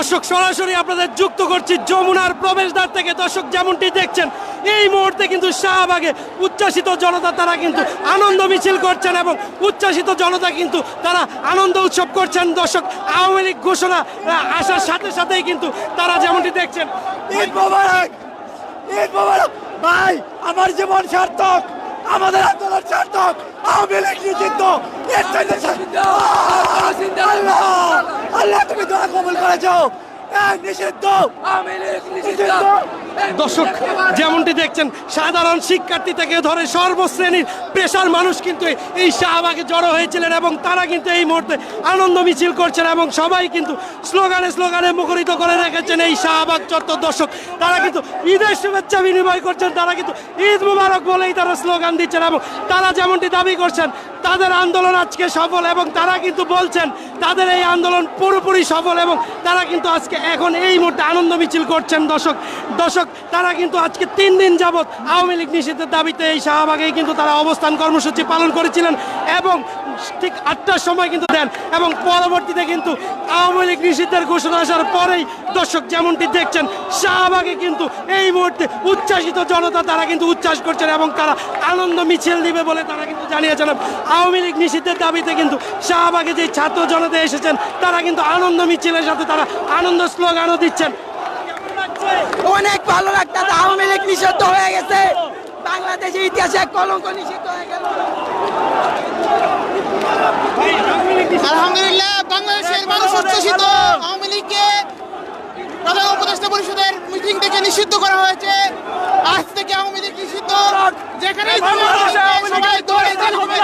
দর্শক সরাসরি আপনাদের যুক্ত করছি যমুনার প্রবেশদ্বার থেকে। দর্শক যেমনটি দেখছেন এই মুহূর্তে কিন্তু শাহবাগে উচ্ছ্বাসিত জনতা তারা কিন্তু আনন্দ মিছিল করছেন এবং উচ্ছ্বাসিত জনতা কিন্তু তারা আনন্দ উৎসব করছেন। দর্শক আওয়ামী লীগ ঘোষণা আসার সাথে সাথেই কিন্তু তারা যেমনটি দেখছেন ঈদ মোবারক, ঈদ মোবারক। ভাই আমার জীবন সার্থক, আমাদের আন্দোলন সার্থক, আওয়ামী লীগ নিষিদ্ধ। আল্লাহ আল্লাহ তুমি দোয়া কবুল করেছো, নিষিদ্ধ আওয়ামী লীগ নিষিদ্ধ। দর্শক যেমনটি দেখছেন সাধারণ শিক্ষার্থী থেকে ধরে সর্বশ্রেণীর পেশার মানুষ কিন্তু এই শাহবাগে জড়ো হয়েছিলেন এবং তারা কিন্তু এই মুহূর্তে আনন্দ মিছিল করছেন এবং সবাই কিন্তু স্লোগানে মুখরিত করে রেখেছেন এই শাহবাগ চত্বর। দর্শক তারা কিন্তু ঈদের শুভেচ্ছা বিনিময় করছেন, তারা কিন্তু ঈদ মুবারক বলেই তারা স্লোগান দিচ্ছেন এবং তারা যেমনটি দাবি করছেন তাদের আন্দোলন আজকে সফল এবং তারা কিন্তু বলছেন তাদের এই আন্দোলন পুরোপুরি সফল এবং তারা কিন্তু আজকে এখন এই মুহূর্তে আনন্দ মিছিল করছেন। দর্শক তারা কিন্তু আজকে 3 দিন যাবৎ আওয়ামী লীগ নিষিদ্ধের দাবিতে এই শাহবাগেই কিন্তু তারা অবস্থান কর্মসূচি পালন করেছিলেন এবং ঠিক 8টার সময় কিন্তু দেন এবং পরবর্তীতে কিন্তু আওয়ামী লীগ নিষিদ্ধের ঘোষণা আসার পরেই দর্শক যেমনটি দেখছেন শাহবাগে কিন্তু এই মুহূর্তে উচ্ছ্বাসিত জনতা তারা কিন্তু উচ্ছ্বাস করছেন এবং তারা আনন্দ মিছিল দিবে বলে তারা কিন্তু জানিয়েছেন। আওয়ামী লীগ নিষিদ্ধের দাবিতে কিন্তু শাহবাগে যে ছাত্র জনতা এসেছেন তারা কিন্তু আনন্দ মিছিলের সাথে তারা আনন্দ স্লোগানও দিচ্ছেন। অনেক ভালো লাগতেছে, আওয়ামী লীগ নিষিদ্ধ হয়ে গেছে, বাংলাদেশের ইতিহাসে এক কলঙ্ক নিষিদ্ধ হয়ে গেল। আলহামদুলিল্লাহ, বাংলাদেশের মানুষ উচ্ছ্বসিত। আওয়ামী লীগকে প্রধান উপদেষ্টা পরিষদের মিটিং থেকে নিষিদ্ধ করা হয়েছে। আজ থেকে আওয়ামী লীগ নিষিদ্ধ। যেখানে সবাই দৌড়ে যেতে হবে।